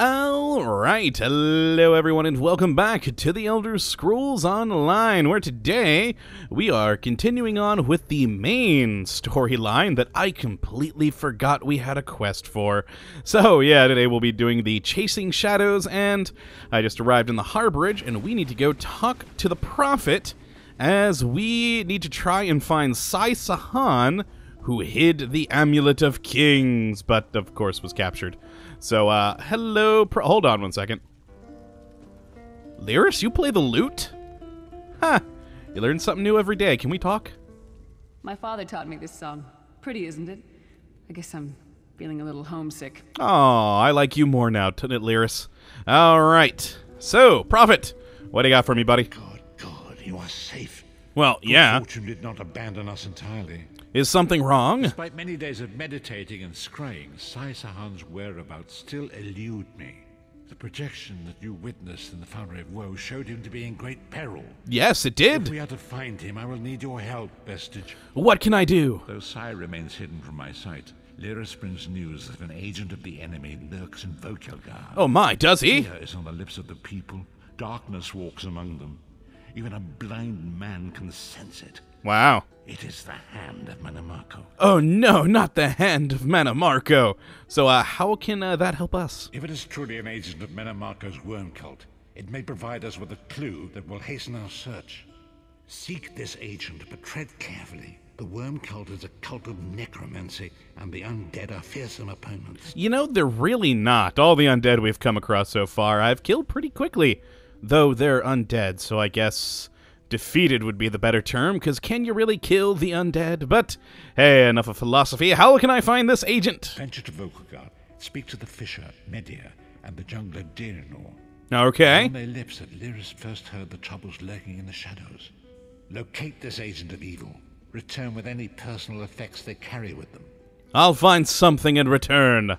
Alright, hello everyone and welcome back to the Elder Scrolls Online, where today we are continuing on with the main storyline that I completely forgot we had a quest for. So yeah, today we'll be doing the Chasing Shadows, and I just arrived in the harborage and we need to go talk to the Prophet as we need to try and find Sai Sahan, who hid the Amulet of Kings, but of course was captured. So, hello, hold on one second. Lyris, you play the lute? Huh, you learn something new every day. Can we talk? My father taught me this song. Pretty, isn't it? I guess I'm feeling a little homesick. Oh, I like you more now, doesn't it, Lyris? Alright, so, Prophet, what do you got for me, buddy? God, you are safe. Well, yeah. Fortune did not abandon us entirely. Is something wrong? Despite many days of meditating and scrying, Sai Sahan's whereabouts still elude me. The projection that you witnessed in the Foundry of Woe showed him to be in great peril. Yes, it did. If we are to find him, I will need your help, Vestige. What can I do? Though Sai remains hidden from my sight, Lyris brings news that an agent of the enemy lurks in Vulkhel Guard. Oh my, does he? Fear is on the lips of the people. Darkness walks among them. Even a blind man can sense it. Wow. It is the hand of Manamarco. Oh no, not the hand of Manamarco. So, how can that help us? If it is truly an agent of Manamarco's worm cult, it may provide us with a clue that will hasten our search. Seek this agent, but tread carefully. The worm cult is a cult of necromancy, and the undead are fearsome opponents. You know, they're really not. All the undead we've come across so far, I've killed pretty quickly. Though they're undead, so I guess defeated would be the better term, because can you really kill the undead? But, hey, enough of philosophy. How can I find this agent? Venture to Vulkhel Guard. Speak to the fisher, Medea, and the jungler Dirinor. Okay. On their lips that Lyris first heard the troubles lurking in the shadows. Locate this agent of evil. Return with any personal effects they carry with them. I'll find something in return.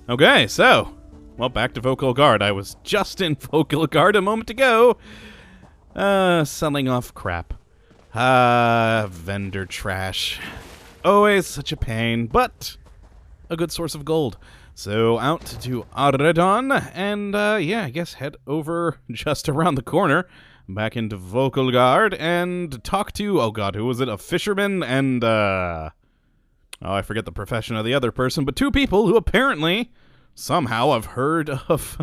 Okay, so, well, back to Vulkhel Guard. I was just in Vulkhel Guard a moment ago. Selling off crap. Vendor trash. Always such a pain, but a good source of gold. So, out to Aredon, and, yeah, I guess head over just around the corner, back into Vulkhel Guard, and talk to, oh god, who was it? A fisherman, and, oh, I forget the profession of the other person, but two people who apparently, somehow, have heard of,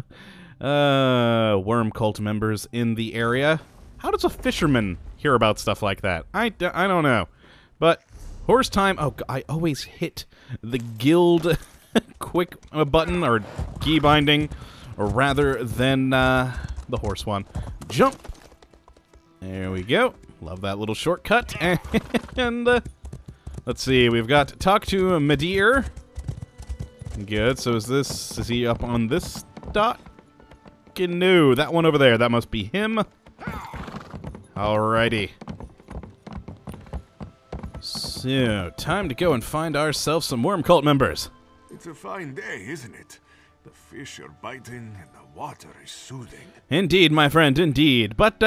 worm cult members in the area. How does a fisherman hear about stuff like that? I don't know. But, horse time. Oh, I always hit the guild quick button, or key binding, or rather than the horse one. Jump. There we go. Love that little shortcut. And, let's see. We've got talk to Medir. Good. So is he up on this dot? No, that one over there. That must be him. Alrighty. So, time to go and find ourselves some worm cult members. It's a fine day, isn't it? The fish are biting and the water is soothing. Indeed, my friend, indeed. But,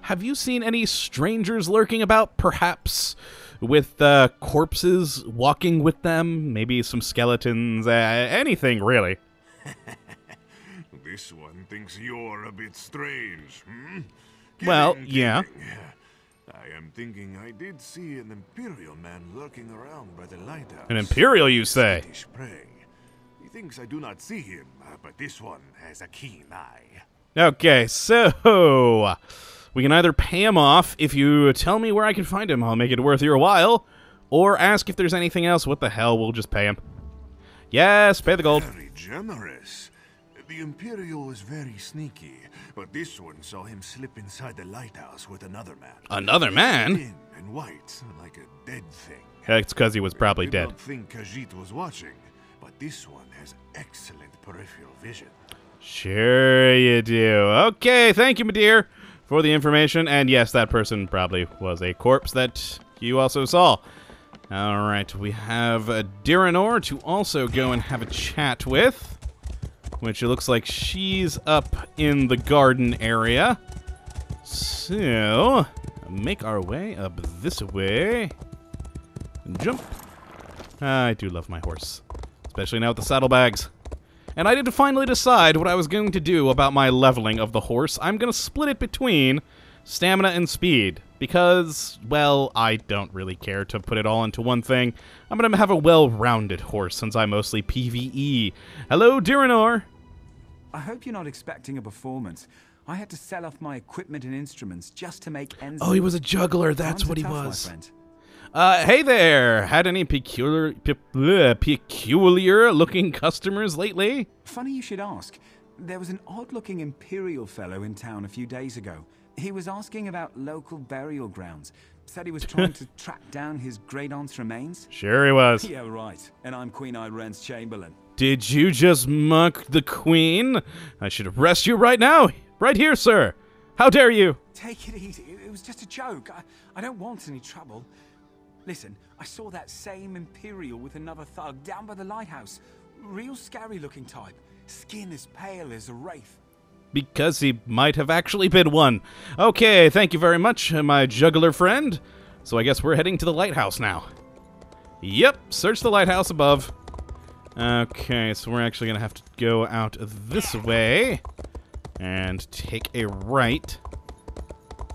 have you seen any strangers lurking about, perhaps with, corpses walking with them? Maybe some skeletons, anything, really. This one thinks you're a bit strange, hmm? Well, yeah. I am thinking I did see an Imperial man lurking around by the lighthouse. An Imperial, you say? He thinks I do not see him, but this one has a keen eye. Okay, so we can either pay him off. If you tell me where I can find him, I'll make it worth your while. Or ask if there's anything else. What the hell, we'll just pay him. Yes, pay the gold. Very generous. The Imperial was very sneaky, but this one saw him slip inside the lighthouse with another man. Another man? Thin and white, like a dead thing. It's because he was probably I did dead. not think Khajiit was watching, but this one has excellent peripheral vision. Sure you do. Okay, thank you, my dear, for the information. And yes, that person probably was a corpse that you also saw. Alright, we have Dirinor to also go and have a chat with, which it looks like she's up in the garden area. So, make our way up this way. Jump. I do love my horse, especially now with the saddlebags. and I did finally decide what I was going to do about my leveling of the horse. I'm going to split it between stamina and speed, because, well, I don't really care to put it all into one thing. I'm going to have a well-rounded horse, since I mostly PvE. Hello, Diranor. I hope you're not expecting a performance. I had to sell off my equipment and instruments just to make ends. Oh, he was a juggler, that's Times what he are tough, was. my friend. Hey there! Had any peculiar-looking customers lately? Funny you should ask. There was an odd-looking Imperial fellow in town a few days ago. He was asking about local burial grounds. Said he was trying to track down his great-aunt's remains. Sure he was. Yeah, right. And I'm Queen Irene's Chamberlain. Did you just mock the Queen? I should arrest you right now. Right here, sir. How dare you? Take it easy. It was just a joke. I don't want any trouble. Listen, I saw that same Imperial with another thug down by the lighthouse. Real scary-looking type. Skin as pale as a wraith. Because he might have actually been one. Okay, thank you very much, my juggler friend. So I guess we're heading to the lighthouse now. Yep, search the lighthouse above. Okay, so we're actually going to have to go out this way and take a right.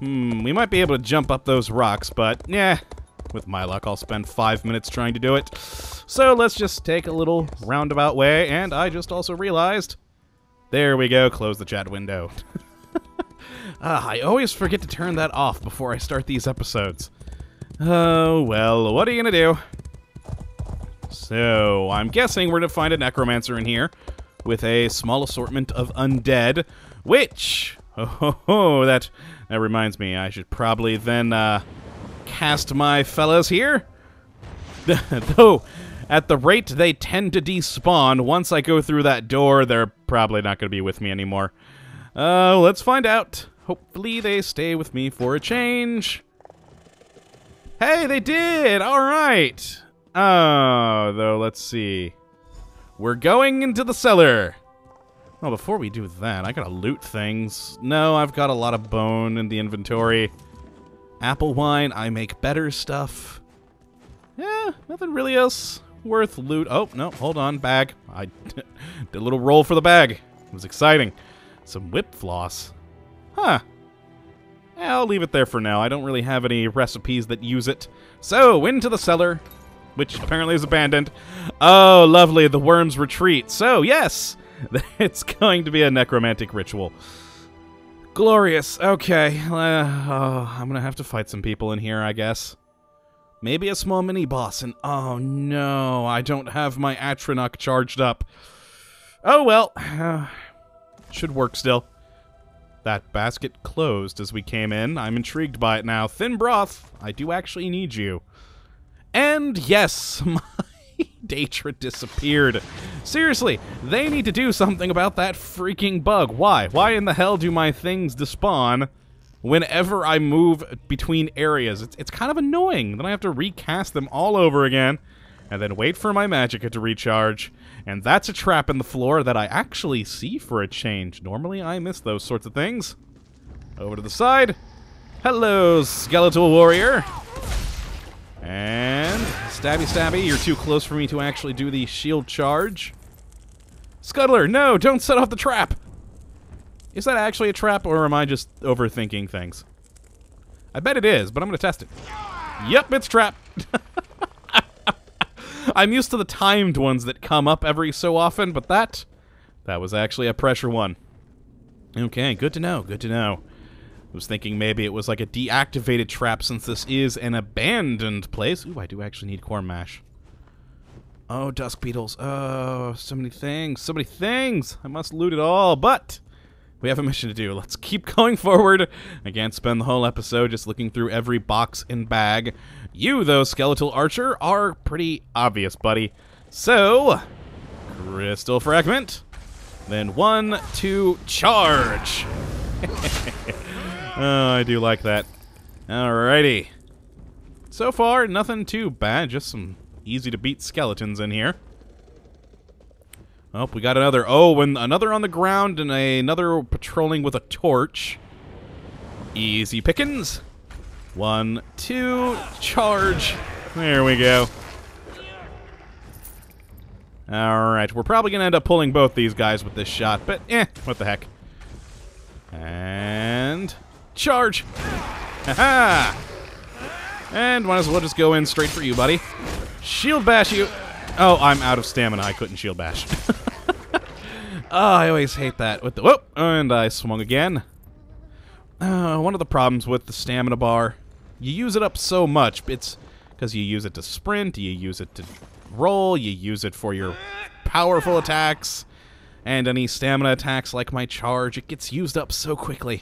We might be able to jump up those rocks, but yeah, with my luck, I'll spend 5 minutes trying to do it. So let's just take a little roundabout way, and I just also realized... There we go, close the chat window. I always forget to turn that off before I start these episodes. Oh, well, what are you gonna do? So, I'm guessing we're gonna find a necromancer in here with a small assortment of undead, which... that reminds me, I should probably then, cast my fellows here. Though, at the rate they tend to despawn, once I go through that door, they're probably not going to be with me anymore. Let's find out. Hopefully they stay with me for a change. Hey, they did! Alright. Oh, though, let's see. We're going into the cellar. Well, before we do that, I gotta loot things. No, I've got a lot of bone in the inventory. Apple wine, I make better stuff. Yeah, nothing really else worth loot. Oh, no, hold on, bag. I did a little roll for the bag. It was exciting. Some whip floss. Huh. Yeah, I'll leave it there for now. I don't really have any recipes that use it. So, into the cellar, which apparently is abandoned. Oh, lovely, the worms retreat. So, yes, it's going to be a necromantic ritual. Glorious. Okay, I'm gonna have to fight some people in here, I guess. Maybe a small mini-boss, and oh no, I don't have my Atronach charged up. Oh well, should work still. That basket closed as we came in. I'm intrigued by it now. Thin broth, I do actually need you. And yes, my Daedra disappeared. Seriously, they need to do something about that freaking bug. Why? Why in the hell do my things despawn whenever I move between areas? It's kind of annoying. Then I have to recast them all over again, and then wait for my magicka to recharge. And that's a trap in the floor that I actually see for a change. Normally I miss those sorts of things. Over to the side. Hello, skeletal warrior. And stabby stabby, you're too close for me to actually do the shield charge. Scuttler, no, don't set off the trap. Is that actually a trap, or am I just overthinking things? I bet it is, but I'm going to test it. Yep, it's a trap. I'm used to the timed ones that come up every so often, but that was actually a pressure one. Okay, good to know, good to know. I was thinking maybe it was like a deactivated trap since this is an abandoned place. Ooh, I do actually need corn mash. Oh, dusk beetles. Oh, so many things, so many things. I must loot it all, but we have a mission to do. Let's keep going forward. I can't spend the whole episode just looking through every box and bag. You, though, skeletal archer, are pretty obvious, buddy. So, crystal fragment. Then 1, 2, charge. Oh, I do like that. Alrighty. So far, nothing too bad. Just some easy-to-beat skeletons in here. Oh, we got another. Oh, and another on the ground and another patrolling with a torch. Easy pickings. 1, 2, charge. There we go. Alright, we're probably going to end up pulling both these guys with this shot, but what the heck. And charge! Haha! And might as well just go in straight for you, buddy. Shield bash you! Oh, I'm out of stamina. I couldn't shield bash. Oh, I always hate that. With the whoop! And I swung again. One of the problems with the stamina bar, you use it up so much. It's because you use it to sprint, you use it to roll, you use it for your powerful attacks, and any stamina attacks like my charge, it gets used up so quickly.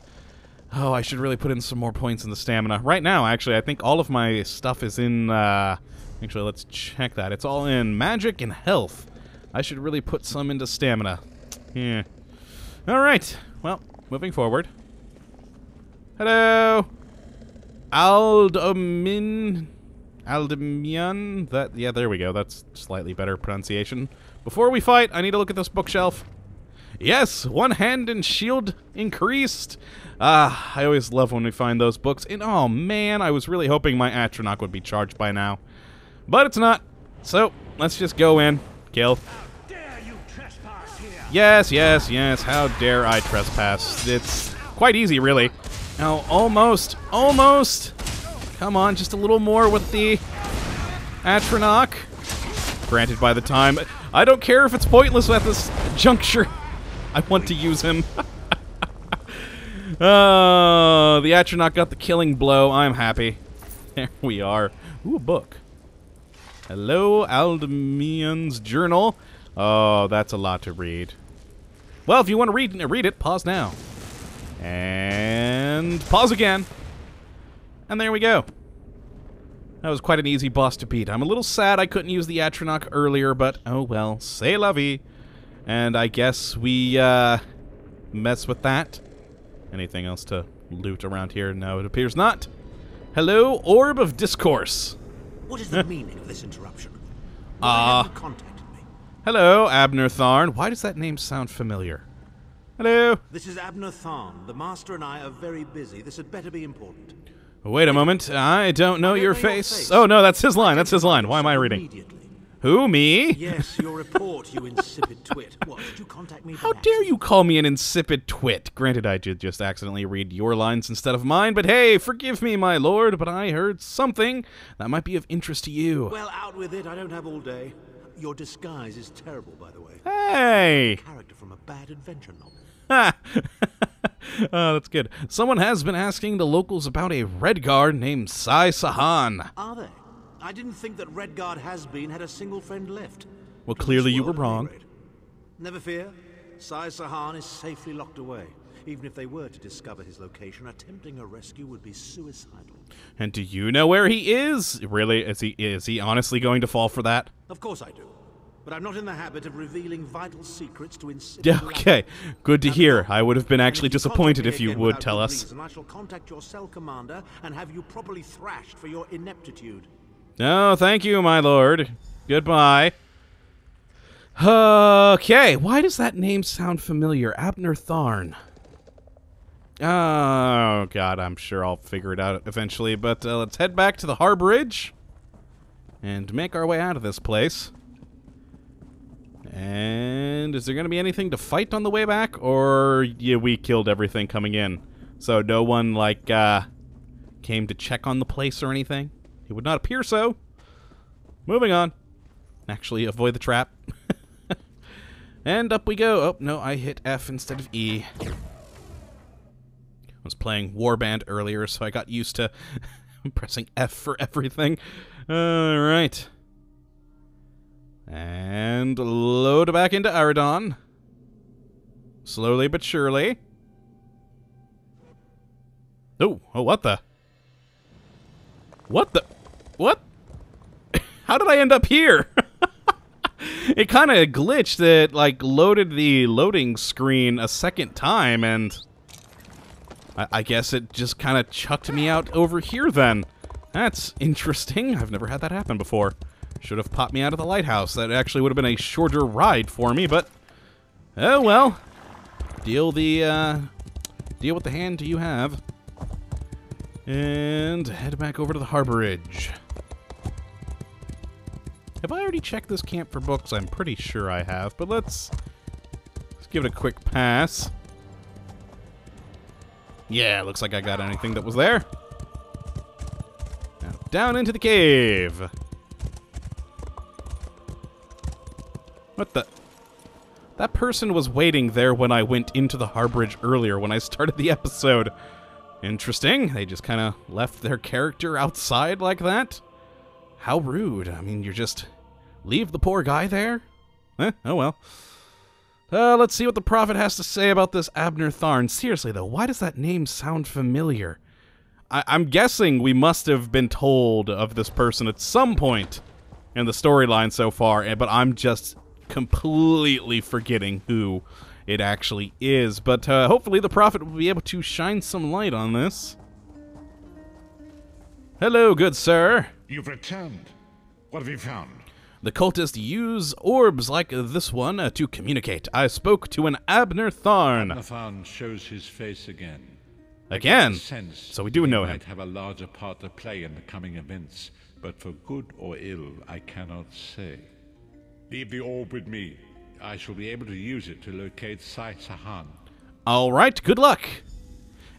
Oh, I should really put in some more points in the stamina. Right now, actually, I think all of my stuff is in, actually, let's check that. It's all in magic and health. I should really put some into stamina. Yeah. Alright, well, moving forward. Hello! Aldemian, yeah, there we go. That's slightly better pronunciation. Before we fight, I need to look at this bookshelf. Yes, one hand and shield increased. I always love when we find those books. And oh man, I was really hoping my Atronach would be charged by now. But it's not. So, let's just go in. Kill. How dare you trespass here? Yes, yes, yes. How dare I trespass? It's quite easy, really. Now, almost. Come on, just a little more with the Atronach. Granted, by the time... I don't care if it's pointless at this juncture. I want to use him. Oh, the Atronach got the killing blow. I'm happy. There we are. Ooh, a book. Hello, Aldemian's journal. Oh, that's a lot to read. Well, if you want to read it, pause now. And pause again. And there we go. That was quite an easy boss to beat. I'm a little sad I couldn't use the Atronach earlier, but oh well. C'est la vie. And I guess we mess with that. Anything else to loot around here? No, it appears not. Hello, Orb of Discourse. What is the meaning of this interruption? Why have you contacted me? Hello, Abner Tharn. Why does that name sound familiar? Hello. This is Abner Tharn. The Master and I are very busy. This had better be important. Wait a moment. I don't know your face. Oh, no, that's his line. That's his line. Why am I reading? Immediately. Who, me? Yes, your report, you insipid twit. What, did you contact me? How dare you call me an insipid twit? Granted, I did just accidentally read your lines instead of mine, but hey, forgive me, my lord, but I heard something that might be of interest to you. Well, out with it. I don't have all day. Your disguise is terrible, by the way. Hey! Character from a bad adventure novel. Oh, that's good. Someone has been asking the locals about a red guard named Sai Sahan. Are they? I didn't think that Redguard has-been had a single friend left. Well, clearly you were wrong. Never fear. Sai Sahan is safely locked away. Even if they were to discover his location, attempting a rescue would be suicidal. And do you know where he is? Really? Is he honestly going to fall for that? Of course I do. But I'm not in the habit of revealing vital secrets to insipid. Okay, good to hear. I would have been actually disappointed if you would tell us. I shall contact your cell commander and have you properly thrashed for your ineptitude. No, thank you, my lord. Goodbye. Okay, why does that name sound familiar? Abner Tharn. Oh, God, I'm sure I'll figure it out eventually, but let's head back to the harborage and make our way out of this place. And is there going to be anything to fight on the way back, or yeah, we killed everything coming in? So no one, like, came to check on the place or anything? It would not appear so. Moving on. Actually, avoid the trap. And up we go. Oh, no, I hit F instead of E. I was playing Warband earlier, so I got used to pressing F for everything. Alright. And load back into Aradon. Slowly but surely. Oh, what the? What the? What? How did I end up here? It kind of glitched. It, like, loaded the loading screen a second time, and I guess it just kind of chucked me out over here then. That's interesting. I've never had that happen before. Should have popped me out of the lighthouse. That actually would have been a shorter ride for me, but oh well. Deal with the hand you have. And head back over to the harborage. Have I already checked this camp for books? I'm pretty sure I have, but let's give it a quick pass. Yeah, looks like I got anything that was there. Now, down into the cave. What the? That person was waiting there when I went into the harborage earlier when I started the episode. Interesting. They just kind of left their character outside like that. How rude. I mean, you just leave the poor guy there? Eh, oh well. Let's see what the prophet has to say about this Abner Tharn. Seriously, though, why does that name sound familiar? I'm guessing we must have been told of this person at some point in the storyline so far, but I'm just completely forgetting who it actually is. But hopefully the prophet will be able to shine some light on this. Hello, good sir. You've returned. What have you found? The cultists use orbs like this one to communicate. I spoke to an Abner Tharn. Abner Tharn shows his face again. Again? Sense So we do know him. might have a larger part to play in the coming events, but for good or ill, I cannot say. Leave the orb with me. I shall be able to use it to locate Sai Sahan. All right, good luck.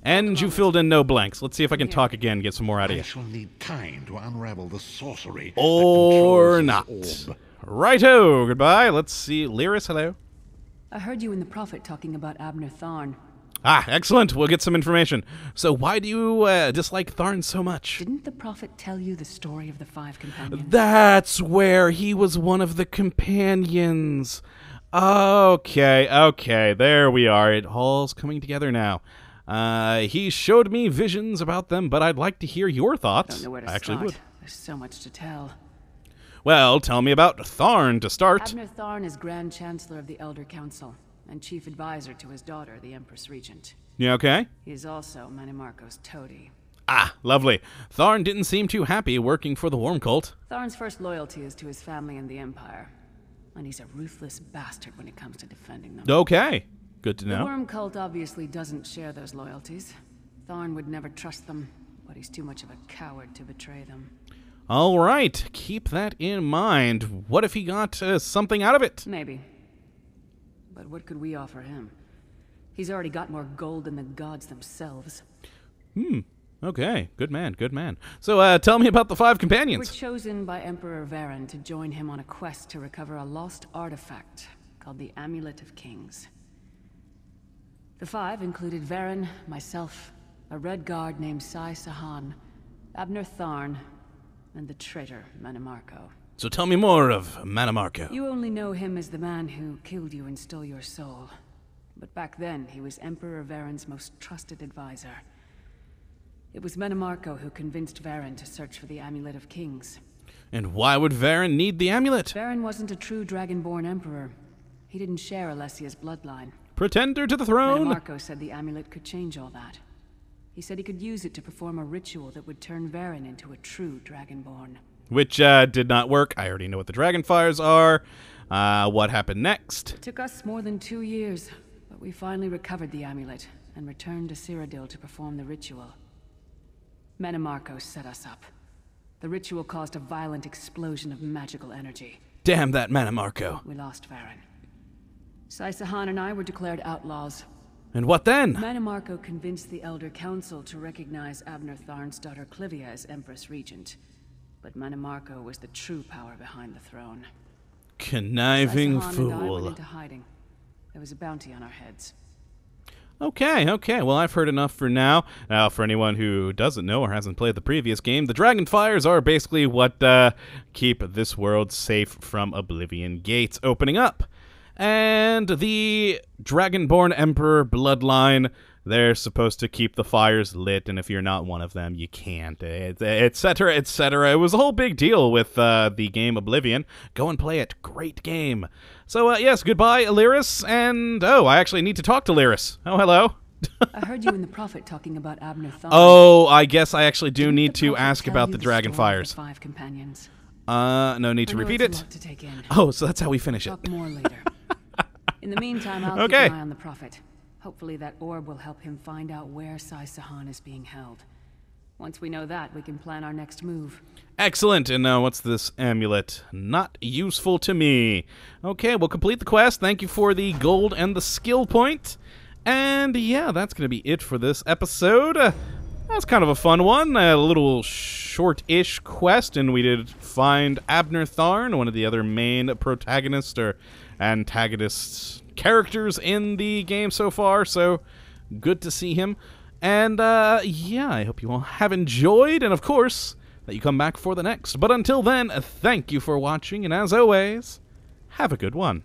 And you filled in no blanks. Let's see if I can talk again and get some more out of I you. shall need time to unravel the sorcery Or that not. controls this orb. Righto, goodbye. Let's see. Lyris, hello. I heard you and the prophet talking about Abner Tharn. Ah, excellent. We'll get some information. So why do you dislike Tharn so much? Didn't the prophet tell you the story of the 5 companions? That's where he was one of the companions. Okay, there we are. It all's coming together now. He showed me visions about them, but I'd like to hear your thoughts. Don't know where to I actually start. would. There's so much to tell. Well, tell me about Tharn to start. Abner Tharn is Grand Chancellor of the Elder Council and Chief Advisor to his daughter, the Empress Regent. You okay? He is also Manimarco's toady. Ah, lovely. Tharn didn't seem too happy working for the Worm Cult. Tharn's first loyalty is to his family and the Empire, and he's a ruthless bastard when it comes to defending them. Okay, good to The know. Worm Cult obviously doesn't share those loyalties. Tharn would never trust them, but he's too much of a coward to betray them. All right, keep that in mind. What if he got something out of it? Maybe. But what could we offer him? He's already got more gold than the gods themselves. Okay, good man, good man. So, tell me about the 5 We're companions. chosen by Emperor Varen to join him on a quest to recover a lost artifact called the Amulet of Kings. The 5 included Varen, myself, a red guard named Sai Sahan, Abner Tharn, and the traitor Manimarco. So tell me more of Manimarco. You only know him as the man who killed you and stole your soul. But back then, he was Emperor Varen's most trusted advisor. It was Manimarco who convinced Varen to search for the Amulet of Kings. And why would Varen need the amulet? Varen wasn't a true Dragonborn Emperor. He didn't share Alessia's bloodline. Pretender to the throne? Manimarco said the amulet could change all that. He said he could use it to perform a ritual that would turn Varen into a true Dragonborn. Which did not work. I already know what the Dragonfires are. What happened next? It took us more than 2 years, but we finally recovered the amulet and returned to Cyrodiil to perform the ritual. Manimarco set us up. The ritual caused a violent explosion of magical energy. Damn that Manimarco. We lost Varen. Sai Sahan and I were declared outlaws. And what then? Manimarco convinced the Elder Council to recognize Abner Tharn's daughter Clivia as Empress Regent. But Manimarco was the true power behind the throne. Conniving Sai Sahan and I went fool. into hiding. There was a bounty on our heads. Okay. Well, I've heard enough for now. Now, for anyone who doesn't know or hasn't played the previous game, the Dragonfires are basically what keep this world safe from Oblivion Gates opening up. And the Dragonborn Emperor bloodline, they're supposed to keep the fires lit, and if you're not one of them, you can't, etc., etc. It was a whole big deal with the game Oblivion. Go and play it. Great game. So, yes, goodbye, Lyris, and, I actually need to talk to Lyris. Oh, hello. I heard you and the Prophet talking about Abner Tharn. Oh, I guess I actually do Didn't need the to Prophet ask tell about you the story of Dragonfires. the 5 companions? No need to I know repeat it's a it. lot to take in. Oh, so that's how we finish it. Talk more later. In the meantime, I'll Okay. keep an eye on the Prophet. Hopefully that orb will help him find out where Sai Sahan is being held. Once we know that, we can plan our next move. Excellent. And now, what's this amulet? Not useful to me. Okay, we'll complete the quest. Thank you for the gold and the skill point. And yeah, that's going to be it for this episode. That's kind of a fun one. A little short-ish quest, and we did find Abner Tharn, one of the other main protagonists or antagonists characters in the game so far. So good to see him. And yeah, I hope you all have enjoyed, and of course, that you come back for the next. But until then, thank you for watching, and as always, have a good one.